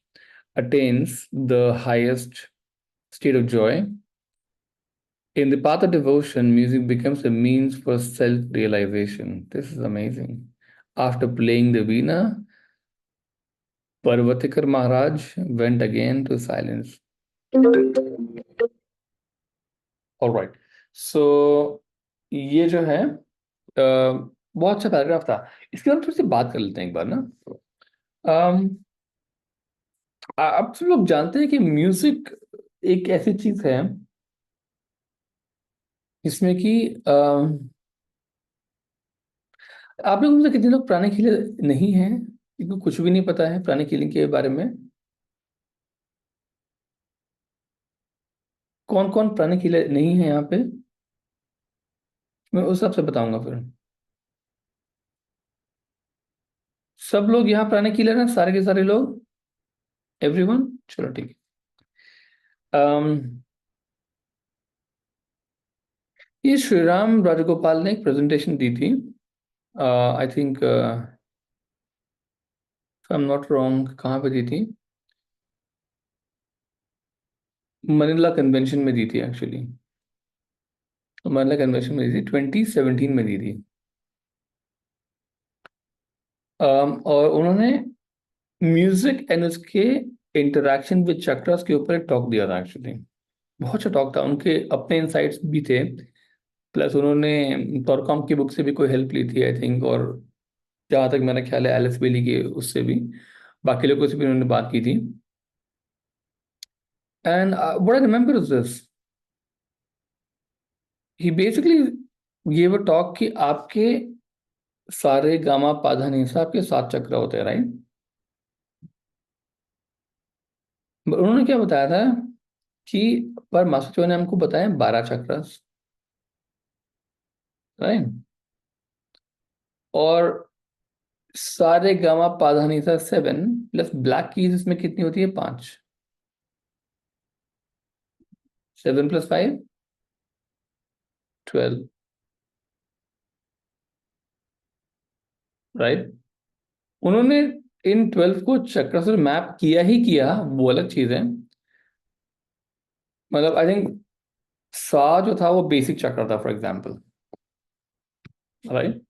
attains the highest state of joy. In the path of devotion, music becomes a means for self-realization. This is amazing. After playing the veena, Parvatikar Maharaj went again to silence. All right. So ये जो है बहुत अच्छा paragraph था। इसके बारे में थोड़ी सी बात कर लेते हैं एक बार ना। आप सब लोग जानते हैं कि म्यूजिक एक ऐसी चीज है जिसमें कि आप लोगों में से कितने लोग प्राणिक हीलर नहीं हैं, इनको कुछ भी नहीं पता है प्राणिक हीलिंग के बारे में? कौन कौन प्राणिक हीलर नहीं है यहाँ पे? मैं उस हिसाब से बताऊंगा फिर। सब लोग यहाँ प्राणिक हीलर हैं, सारे के सारे लोग, एवरीवन? चलो ठीक है। ये श्री राम राजगोपाल ने एक प्रेजेंटेशन दी थी, I think I am not wrong, कहाँ पे दी थी? मनीला कन्वेंशन में दी थी एक्चुअली। मनीला कन्वेंशन में दी थी, 2017 में दी थी। और उन्होंने म्यूजिक एंड उसके इंटरेक्शन विद चक्रास के ऊपर एक टॉक दिया था एक्चुअली। बहुत अच्छा टॉक था, उनके अपने इंसाइट्स भी थे, प्लस उन्होंने टॉरकॉम की बुक से भी कोई हेल्प ली थी आई थिंक, और जहाँ तक मेरा ख्याल है एलिस बेली के उससे भी। बाकी लोगों से भी उन्होंने बात की थी। And what I remember is this, he basically give a talk कि आपके सारे गामा पाधा निसा आपके 7 चक्र होते हैं, राइट। उन्होंने क्या बताया था कि पर मास्टर ने हमको बताया 12 चक्र, राइट। और सारे गामा पाधा निसा 7 प्लस ब्लैक कीज इसमें कितनी होती है, 5। 7 + 5 12, राइट। उन्होंने इन 12 को चक्र से मैप किया ही किया, वो अलग चीज है। मतलब आई थिंक सा जो था वो बेसिक चक्र था, for example, right.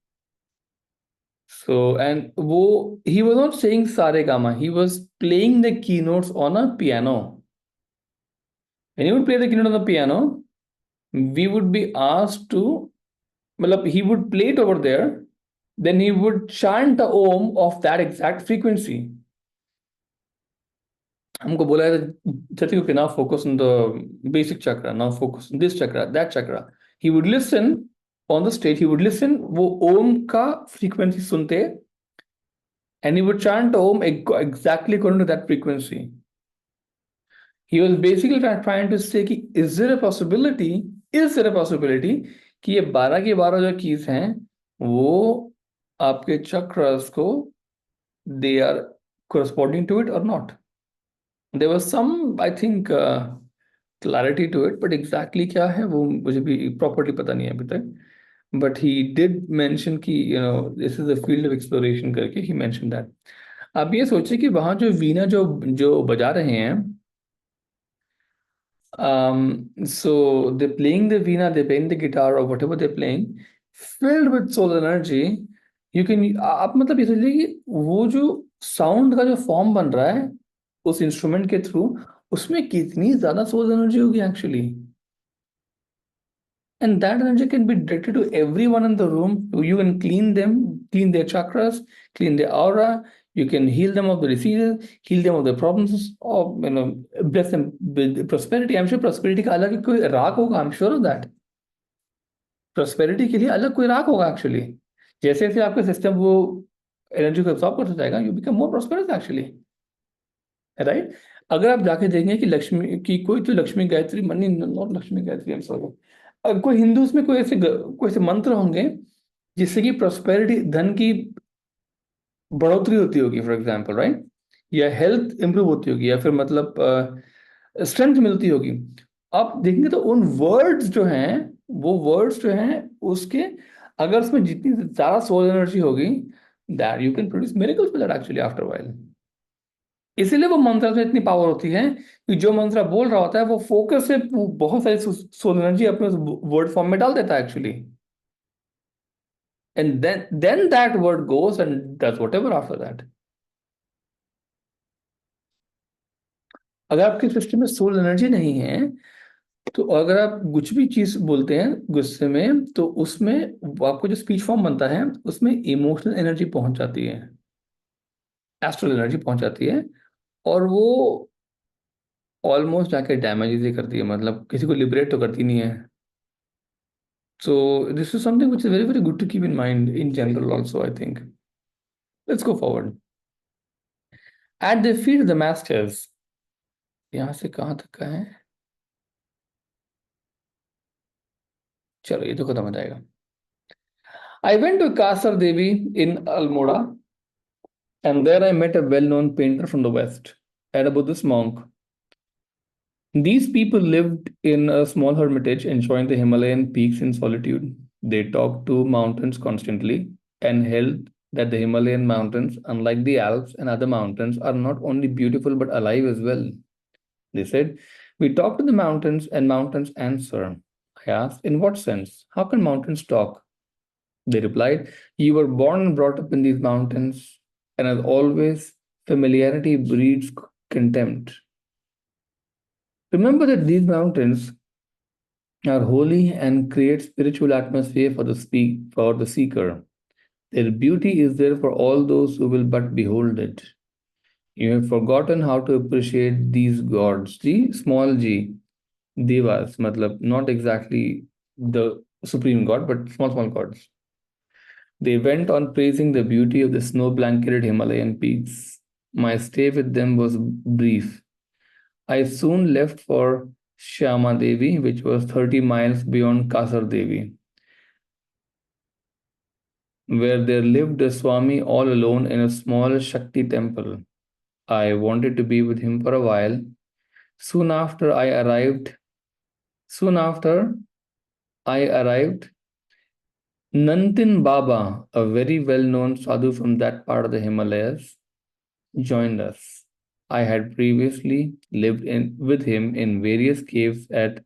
So and वो ही वाज नॉट सेइंग सारे gamma, he was playing the key notes on a piano. When he would play the key note on the piano, we would be asked to, मतलब he would play it over there, then he would chant the ohm of that exact frequency. हमको बोला है Jati, okay, now focus on the basic chakra, now focus on this chakra, that chakra. He would listen on the stage, he would listen, वो ओम का frequency सुनते, and he would chant om exactly according to that frequency. He was basically trying to say कि is there a possibility कि ये 12 की 12 जो keys हैं वो आपके चक्रस को they are corresponding to it or not. There was some, I think, clarity to it, but exactly क्या है वो मुझे भी properly पता नहीं है अभी तक. But he did mention कि this is a field of exploration करके he mentioned that. आप ये सोचिए कि वहां जो वीणा जो जो बजा रहे हैं, so they're playing the veena, they're playing the guitar or whatever they're playing, filled with soul energy. You can, आप मतलब ये सोचिए कि वो जो साउंड का जो फॉर्म बन रहा है उस इंस्ट्रूमेंट के थ्रू, उसमें कितनी ज्यादा सोल एनर्जी होगी actually. And that energy can be directed to everyone in the room. You can clean them, clean their chakras, clean their aura. You can heal them of the diseases, heal them of the problems, or bless them with prosperity. I'm sure prosperity का अलग कोई राग होगा. I'm sure of that. Prosperity के लिए अलग कोई राग होगा एक्चुअली. जैसे जैसे आपका सिस्टम वो एनर्जी को एब्सॉर्ब करता जाएगा, you become more prosperous actually, right. अगर आप जाके देखेंगे कि लक्ष्मी की कोई तो Lakshmi Gayatri money, not Lakshmi Gayatri, I am sorry, कोई हिंदूज में कोई ऐसे मंत्र होंगे जिससे कि प्रोस्पेरिटी, धन की बढ़ोतरी होती होगी, फॉर एग्जांपल, राइट. या हेल्थ इंप्रूव होती होगी, या फिर मतलब स्ट्रेंथ मिलती होगी. आप देखेंगे तो उन वर्ड्स जो हैं, वो वर्ड्स जो हैं उसके, अगर उसमें जितनी ज्यादा सोल एनर्जी होगी, that you can produce miracles with that actually after while. इसीलिए वो मंत्र में इतनी पावर होती है कि जो मंत्र बोल रहा होता है वो फोकस से वो बहुत सारी सोल एनर्जी अपने वर्ड फॉर्म में डाल देता है actually. And then that word goes and does whatever after that. अगर आपके सिस्टम में सोल एनर्जी नहीं है, तो अगर आप कुछ भी चीज बोलते हैं गुस्से में, तो उसमें आपको जो स्पीच फॉर्म बनता है उसमें इमोशनल एनर्जी पहुंच जाती है, एस्ट्रल एनर्जी पहुंच जाती है, और वो ऑलमोस्ट जाके डैमेज ही करती है, मतलब किसी को लिबरेट तो करती नहीं है. So this is something which is very, very good to keep in mind in general also, I think. Let's go forward. At the feet of the masters, यहाँ से कहाँ तक का है, चलो ये तो खत्म हो जाएगा. I went to Kasar Devi in Almora, and there I met a well-known painter from the West and a Buddhist monk. These people lived in a small hermitage, enjoying the Himalayan peaks in solitude. They talked to mountains constantly and held that the Himalayan mountains, unlike the Alps and other mountains, are not only beautiful but alive as well. They said, "We talk to the mountains and mountains answer." I asked, "In what sense? How can mountains talk?" They replied, "You were born and brought up in these mountains, and as always, familiarity breeds contempt. Remember that these mountains are holy and create spiritual atmosphere for the seeker. Their beauty is there for all those who will but behold it. You have forgotten how to appreciate these gods. The small g, devas, matlab not exactly the supreme god, but small, small gods. They went on praising the beauty of the snow blanketed Himalayan peaks. My stay with them was brief. I soon left for Shyama Devi, which was 30 miles beyond Kasar Devi, where there lived a Swami all alone in a small Shakti temple. I wanted to be with him for a while. Soon after I arrived, soon after I arrived, Nantin Baba, a very well-known sadhu from that part of the Himalayas, joined us. I had previously lived with him in various caves at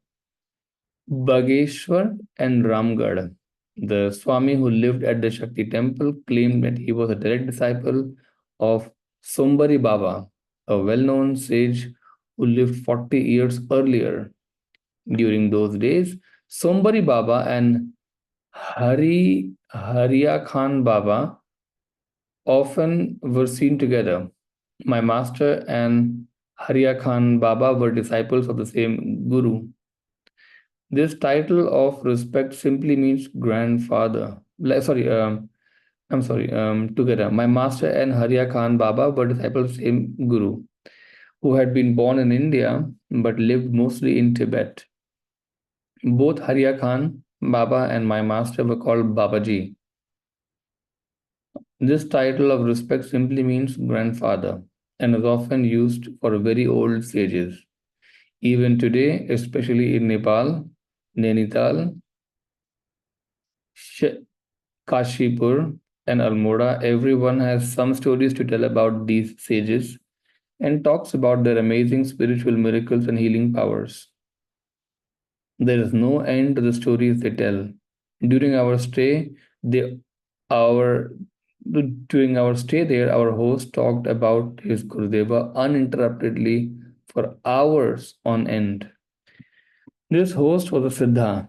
Bageshwar and Ramgarh. The Swami who lived at the Shakti temple claimed that he was a direct disciple of Sombari Baba, a well-known sage who lived 40 years earlier. During those days, Sombari Baba and Hariya Khan Baba often were seen together. My master and Hariya Khan Baba were disciples of the same Guru. This title of respect simply means grandfather. Together. My master and Hariya Khan Baba were disciples of the same Guru, who had been born in India but lived mostly in Tibet. Both Hariya Khan Baba and my master were called Babaji. This title of respect simply means grandfather and is often used for very old sages. Even today, especially in Nepal, Nainital, Kashipur, and Almora, everyone has some stories to tell about these sages and talks about their amazing spiritual miracles and healing powers. There is no end to the stories they tell. During our stay, they our during our stay there, our host talked about his Gurudeva uninterruptedly for hours on end. This host was a Siddha.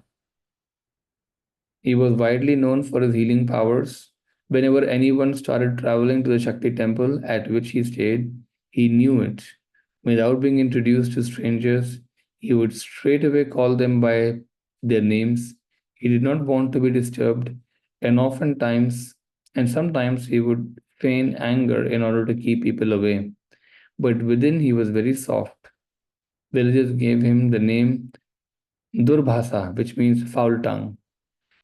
He was widely known for his healing powers. Whenever anyone started traveling to the Shakti temple at which he stayed, he knew it. Without being introduced to strangers, he would straightaway call them by their names. He did not want to be disturbed, and sometimes he would feign anger in order to keep people away. But within, he was very soft. Villagers gave him the name Durbhasa, which means foul tongue.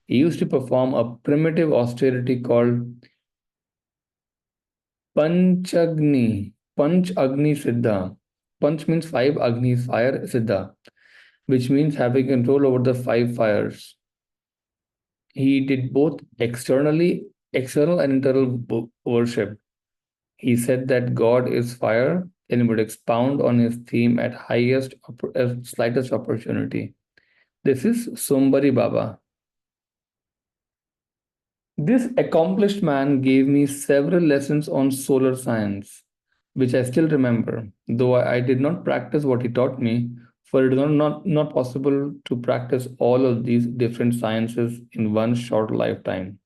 He used to perform a primitive austerity called Panch Agni Siddha. Panch means five, Agni is fire, Siddha, which means having control over the five fires. He did both external and internal worship. He said that God is fire and would expound on his theme at slightest opportunity. This is Sombari Baba. This accomplished man gave me several lessons on solar science, which I still remember, though I did not practice what he taught me, for it is not possible to practice all of these different sciences in one short lifetime.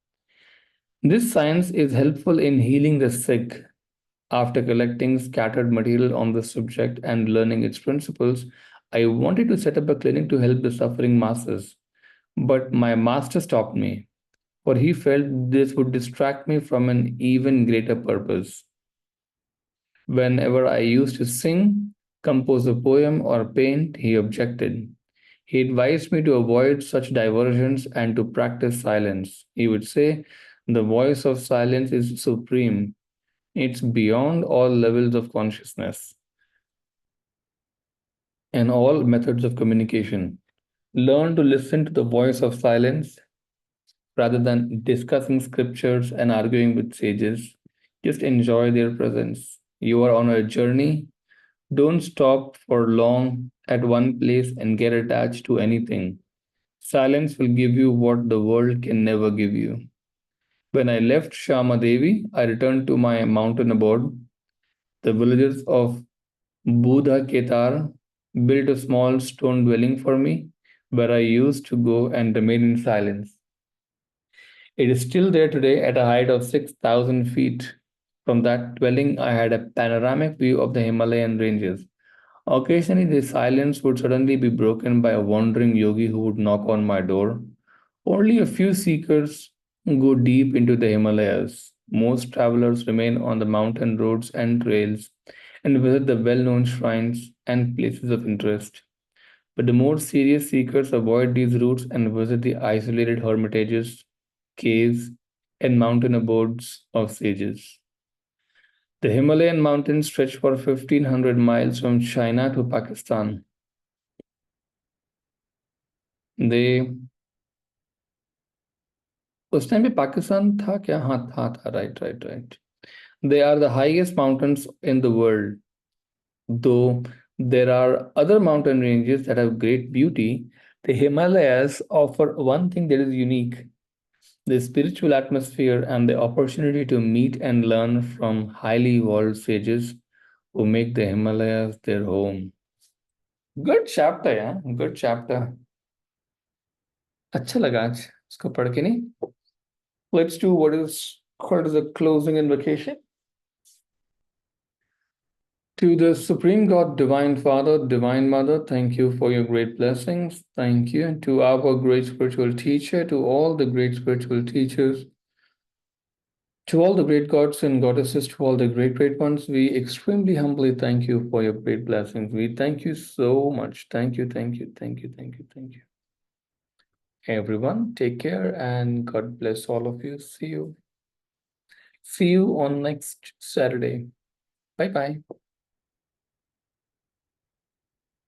This science is helpful in healing the sick. After collecting scattered material on the subject and learning its principles, I wanted to set up a clinic to help the suffering masses. But my master stopped me, for he felt this would distract me from an even greater purpose. Whenever I used to sing, compose a poem, or paint, he objected. He advised me to avoid such diversions and to practice silence. He would say, the voice of silence is supreme. It's beyond all levels of consciousness and all methods of communication. Learn to listen to the voice of silence rather than discussing scriptures and arguing with sages. Just enjoy their presence. You are on a journey. Don't stop for long at one place and get attached to anything. Silence will give you what the world can never give you. When I left Shama Devi, I returned to my mountain abode. The villagers of Buddha Ketar built a small stone dwelling for me where I used to go and remain in silence. It is still there today at a height of 6,000 feet. From that dwelling, I had a panoramic view of the Himalayan ranges. Occasionally, the silence would suddenly be broken by a wandering yogi who would knock on my door. Only a few seekers go deep into the Himalayas. Most travelers remain on the mountain roads and trails and visit the well known shrines and places of interest. But the more serious seekers avoid these routes and visit the isolated hermitages, caves, and mountain abodes of sages. The Himalayan mountains stretch for 1500 miles from China to Pakistan. They उस time पे पाकिस्तान था क्या हाँ था right right right They are the highest mountains in the world. Though there are other mountain ranges that have great beauty, the Himalayas offer one thing that is unique: the spiritual atmosphere and the opportunity to meet and learn from highly evolved sages who make the Himalayas their home. Good chapter, yeah. Good chapter. अच्छा लगा आज इसको पढ़ के नहीं. Let's do what is called as a closing invocation. To the Supreme God, Divine Father, Divine Mother, thank you for your great blessings. Thank you. And to our great spiritual teacher, to all the great spiritual teachers, to all the great gods and goddesses, to all the great, great ones, we extremely humbly thank you for your great blessings. We thank you so much. Thank you, thank you, thank you, thank you, thank you. Everyone, take care and God bless all of you. See you. See you on next Saturday. Bye bye.